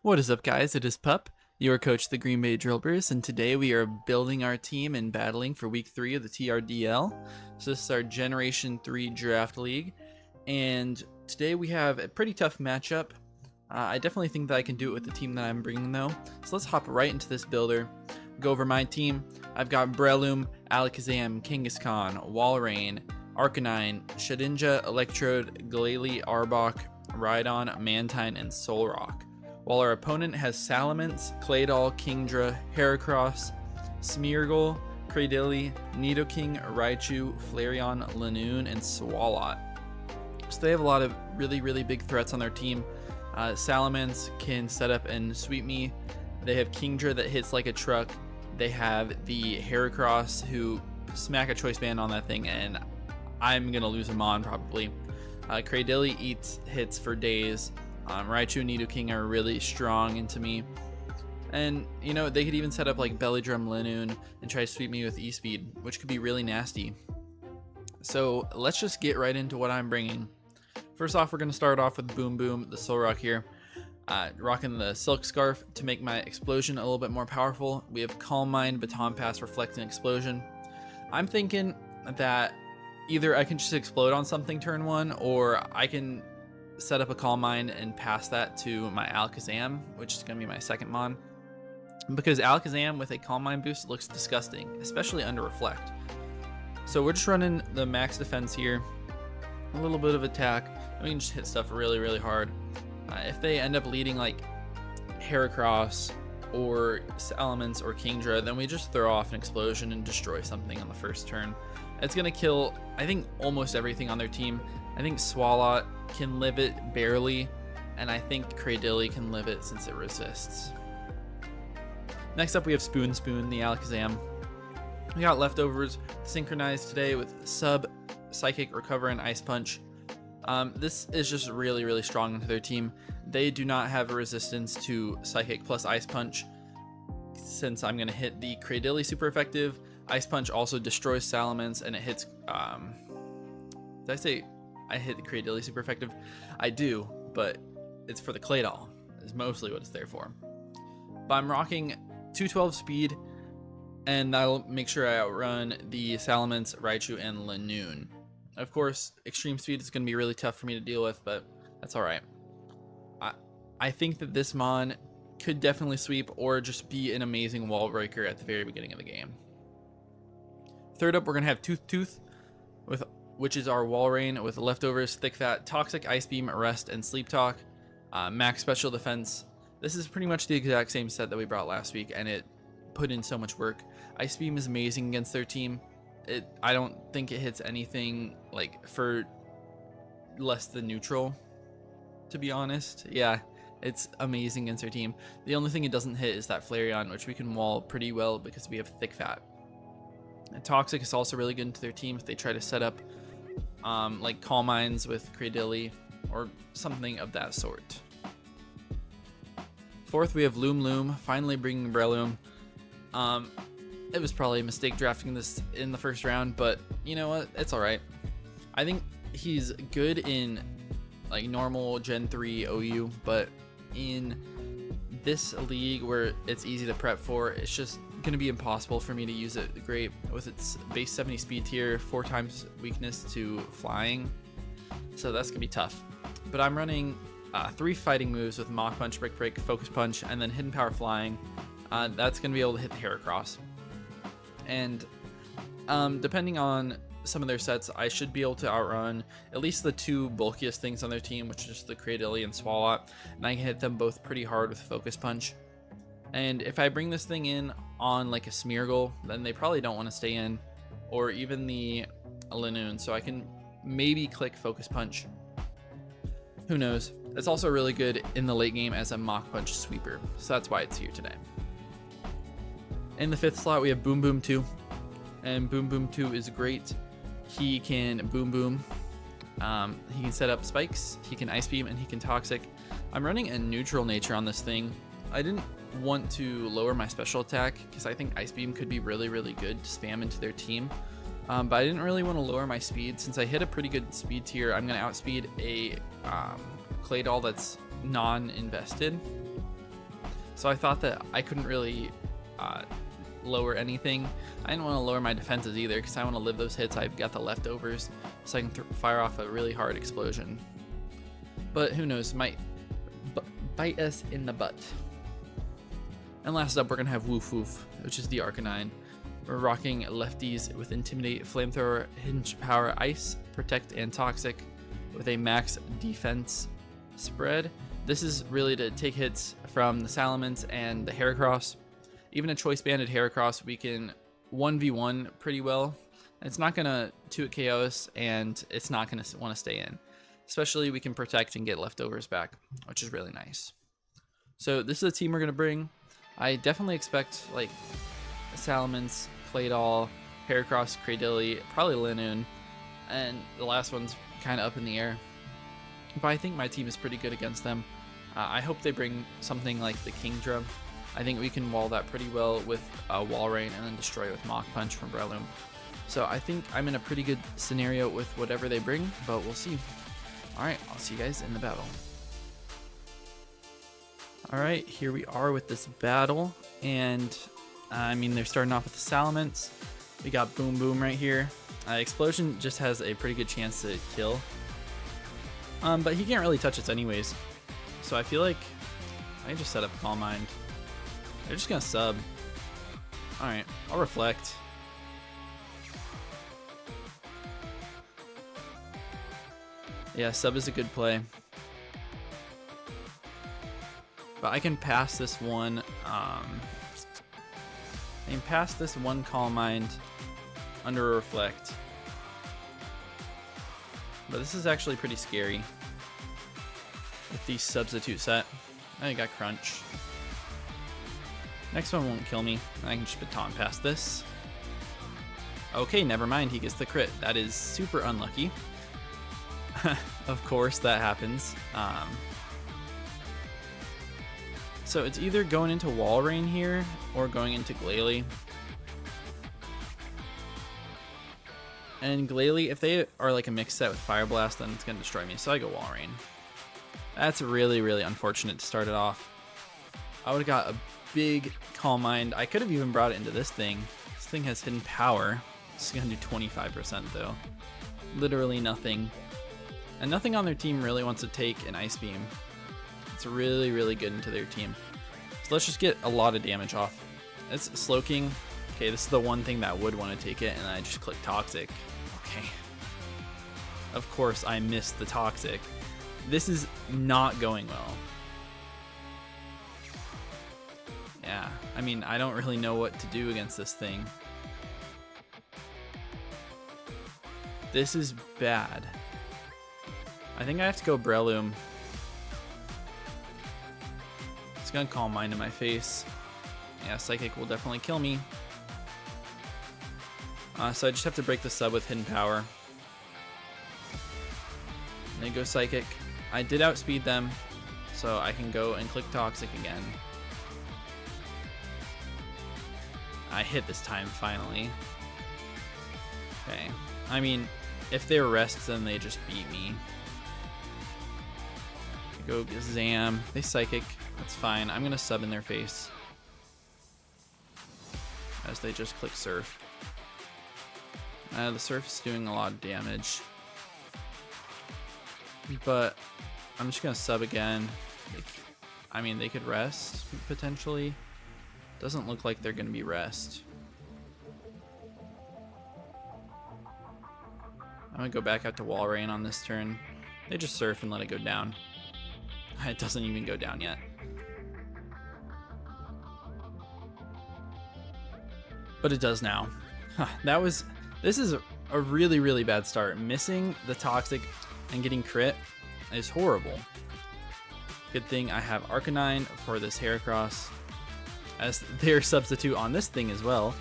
What is up, guys? It is Pup, your coach of the Green Bay Drillbers, and today we are building our team and battling for Week 3 of the TRDL. So this is our Generation 3 Draft League, and today we have a pretty tough matchup. I definitely think that I can do it with the team that I'm bringing, though. So let's hop right into this builder. Go over my team. I've got Breloom, Alakazam, Kangaskhan, Walrein, Arcanine, Shedinja, Electrode, Glalie, Arbok, Rhydon, Mantine, and Solrock. While our opponent has Salamence, Claydol, Kingdra, Heracross, Smeargle, Cradily, Nidoking, Raichu, Flareon, Lanoon, and Swalot. So they have a lot of really big threats on their team. Salamence can set up and sweep me. They have Kingdra that hits like a truck. They have the Heracross who smack a choice band on that thing, and I'm gonna lose him on probably. Cradily eats hits for days. Raichu and Nidoking are really strong into me. And, you know, they could even set up like Belly Drum Lanoon and try to sweep me with E-Speed, which could be really nasty. So let's just get right into what I'm bringing. First off, we're going to start off with Boom Boom, the Solrock here. Rocking the Silk Scarf to make my explosion a little bit more powerful. We have Calm Mind, Baton Pass, Reflecting Explosion. I'm thinking that either I can just explode on something turn one, or I can set up a Calm Mind and pass that to my Alakazam, which is going to be my second mon. Because Alakazam with a Calm Mind boost looks disgusting, especially under Reflect. So we're just running the max defense here, a little bit of attack, and we can just hit stuff really hard. If they end up leading like Heracross or Salamence or Kingdra, then we just throw off an explosion and destroy something on the first turn. It's going to kill, I think, almost everything on their team. I think Swalot can live it barely, and I think Cradily can live it since it resists. Next up, we have Spoon Spoon, the Alakazam. We got leftovers synchronized today with Sub, Psychic, Recover, and Ice Punch. This is just really strong into their team. They do not have a resistance to Psychic plus Ice Punch. Since I'm going to hit the Cradily super effective, Ice Punch also destroys Salamence, and it hits... did I say I hit the Cradily super effective? I do, but it's for the Claydol, is mostly what it's there for. But I'm rocking 212 speed, and that'll make sure I outrun the Salamence, Raichu, and Lanoon. Of course, extreme speed is going to be really tough for me to deal with, but that's alright. I think that this mon could definitely sweep or just be an amazing wall breaker at the very beginning of the game. Third up, we're going to have Tooth, which is our Walrein with leftovers, Thick Fat, Toxic, Ice Beam, Arrest, and Sleep Talk. Max Special Defense. This is pretty much the exact same set that we brought last week, and it put in so much work. Ice Beam is amazing against their team. I don't think it hits anything like for less than neutral, to be honest. Yeah, it's amazing against their team. The only thing it doesn't hit is that Flareon, which we can wall pretty well because we have Thick Fat. And Toxic is also really good into their team if they try to set up like Calm Minds with Cradily or something of that sort. Fourth, we have Loom, finally bringing Breloom. It was probably a mistake drafting this in the first round, but you know what? It's alright. I think he's good in like normal Gen 3 OU, but in this league where it's easy to prep for, it's just going to be impossible for me to use it great with its base 70 speed tier, 4 times weakness to flying. So that's going to be tough. But I'm running 3 fighting moves with Mach Punch, Brick Break, Focus Punch, and then Hidden Power Flying. That's going to be able to hit the Heracross. And depending on some of their sets, I should be able to outrun at least the 2 bulkiest things on their team, which is the Cradily and Swalot, and I can hit them both pretty hard with Focus Punch. And if I bring this thing in on like a Smeargle, then they probably don't want to stay in, or even the Lanoon, so I can maybe click Focus Punch. Who knows? It's also really good in the late game as a Mach Punch sweeper, so that's why it's here today. In the 5th slot, we have Boom Boom 2, and Boom Boom 2 is great. He can Boom Boom, he can set up spikes, he can Ice Beam, and he can Toxic. I'm running a neutral nature on this thing. I didn't want to lower my special attack because I think Ice Beam could be really good to spam into their team, but I didn't really want to lower my speed. Since I hit a pretty good speed tier, I'm going to outspeed a Claydol that's non-invested. So I thought that I couldn't really lower anything. I didn't want to lower my defenses either because I want to live those hits. I've got the leftovers so I can fire off a really hard explosion. But who knows, might bite us in the butt. And last up, we're going to have Woof Woof, which is the Arcanine. We're rocking lefties with Intimidate, Flamethrower, Hidden Power, Ice, Protect, and Toxic with a max defense spread. This is really to take hits from the Salamence and the Heracross. Even a Choice Banded Heracross, we can 1v1 pretty well. It's not going to 2-hit KO us, and it's not going to want to stay in. Especially we can protect and get leftovers back, which is really nice. So this is a team we're going to bring. I definitely expect like Salamence, Claydol, Heracross, Cradily, probably Linoon, and the last one's kind of up in the air. But I think my team is pretty good against them. I hope they bring something like the Kingdra. I think we can wall that pretty well with Walrein and then destroy it with Mach Punch from Breloom. So I think I'm in a pretty good scenario with whatever they bring, but we'll see. Alright, I'll see you guys in the battle. Alright, here we are with this battle, and I mean, they're starting off with the Salamence. We got Boom Boom right here. Explosion just has a pretty good chance to kill. But he can't really touch us anyways. So I feel like I can just set up Calm Mind. They're just gonna sub. Alright, I'll reflect. Yeah, sub is a good play. But I can pass this one. I can pass this one Calm Mind under a reflect. But this is actually pretty scary with the substitute set. I got Crunch. Next one won't kill me. I can just baton past this. Okay, never mind. He gets the crit. That is super unlucky. Of course, that happens. So it's either going into Walrein here or going into Glalie. And Glalie, if they are like a mixed set with Fire Blast, then it's going to destroy me. So I go Walrein. That's really, really unfortunate to start it off. I would have got a big Calm Mind. I could have even brought it into this thing. This thing has Hidden Power. It's going to do 25% though. Literally nothing. And nothing on their team really wants to take an Ice Beam. It's really, really good into their team. So let's just get a lot of damage off. It's Slowking. Okay, this is the one thing that would want to take it, and I just click Toxic. Okay. Of course, I missed the Toxic. This is not going well. Yeah, I mean, I don't really know what to do against this thing. This is bad. I think I have to go Breloom. It's gonna Calm Mind in my face. Yeah, Psychic will definitely kill me. So I just have to break the sub with Hidden Power. And then go Psychic. I did outspeed them, so I can go and click Toxic again. I hit this time, finally. Okay. I mean, if they're rests, then they just beat me. Go Zam. They Psychic. That's fine. I'm going to sub in their face. As they just click Surf. The Surf is doing a lot of damage. But I'm just going to sub again. I mean, they could rest, potentially. Doesn't look like they're going to be rest. I'm going to go back out to Walrein on this turn. They just Surf and let it go down. It doesn't even go down yet. But it does now. This is a really, really bad start. Missing the Toxic and getting crit is horrible. Good thing I have Arcanine for this Heracross as their substitute on this thing as well,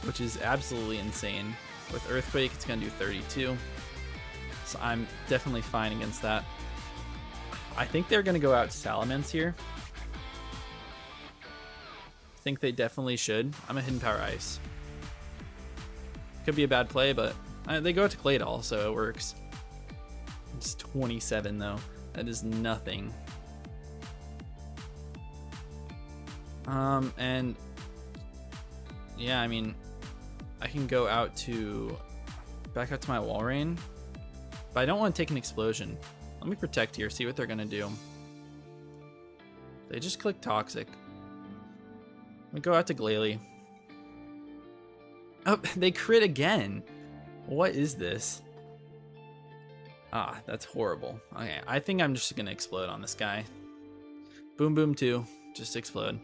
which is absolutely insane. With Earthquake, it's going to do 32. So I'm definitely fine against that. I think they're going to go out to Salamence here. I think they definitely should. I'm a Hidden Power Ice. Could be a bad play, but they go out to Claydol, so it works. It's 27 though. That is nothing. And yeah, I mean, I can go back out to my wall rain, but I don't want to take an explosion. Let me protect here, see what they're gonna do. They just click toxic. We go out to Glalie. Oh, they crit again. What is this? Ah, that's horrible. Okay, I think I'm just gonna explode on this guy. Boom Boom 2, just explode.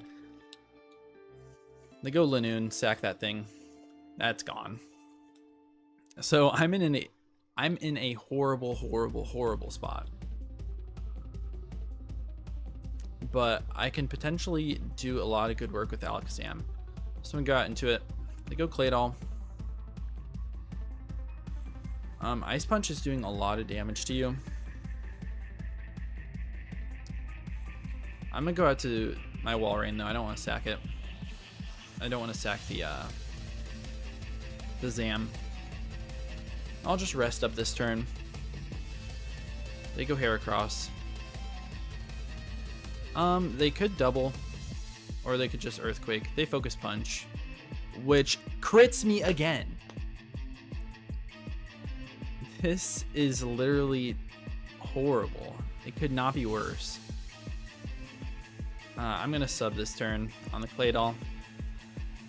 They go Lanoon, sack that thing. That's gone. So I'm in a horrible, horrible, horrible spot. But I can potentially do a lot of good work with Alakazam. So I'm gonna go out into it. They go Claydol. Ice Punch is doing a lot of damage to you. I'm gonna go out to my wall rain though. I don't want to sack it. I don't want to sack the Zam. I'll just rest up this turn. They go Heracross. They could double, or they could just Earthquake. They Focus Punch, which crits me again. This is literally horrible. It could not be worse. I'm gonna sub this turn on the Claydol,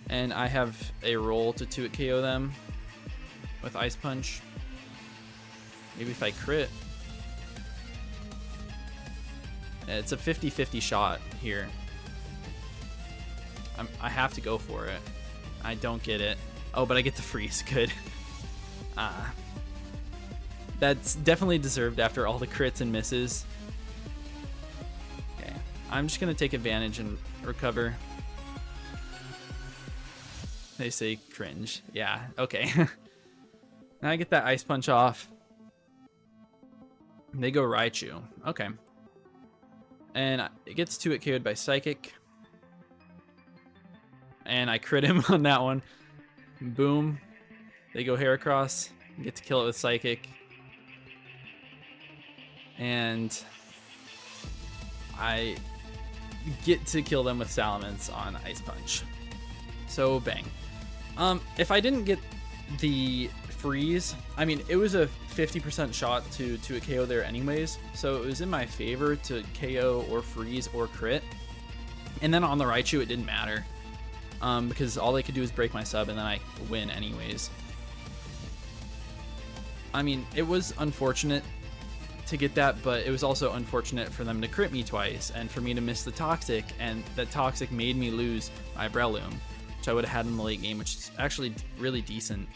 and I have a roll to 2-hit KO them with Ice Punch. Maybe if I crit. It's a 50-50 shot here. I have to go for it. I don't get it. Oh, but I get the freeze. Good. That's definitely deserved after all the crits and misses. Okay, I'm just gonna take advantage and recover. They say cringe. Yeah, okay. Now I get that Ice Punch off. They go Raichu. Okay. And it gets 2-hit KO'd by Psychic. And I crit him on that one. Boom. They go Heracross. Get to kill it with Psychic. And I get to kill them with Salamence on Ice Punch. So bang. If I didn't get the freeze, I mean, it was a 50% shot to a KO there anyways, so it was in my favor to KO or freeze or crit. And then on the Raichu, it didn't matter, because all they could do is break my sub and then I win anyways. I mean, it was unfortunate to get that, but it was also unfortunate for them to crit me twice and for me to miss the Toxic, and that Toxic made me lose my Breloom, which I would have had in the late game, which is actually really decent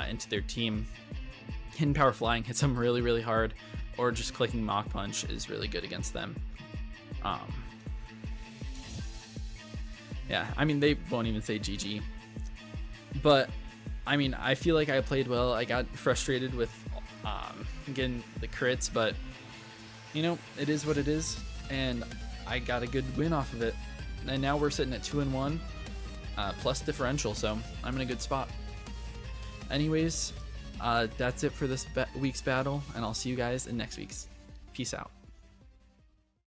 into their team. Hidden Power Flying hits them really, really hard, or just clicking Mach Punch is really good against them. Yeah, I mean, they won't even say GG. But, I mean, I feel like I played well. I got frustrated with getting the crits, but, you know, it is what it is, and I got a good win off of it. And now we're sitting at 2-1, plus differential, so I'm in a good spot. Anyways, that's it for this week's battle, and I'll see you guys in next week's. Peace out.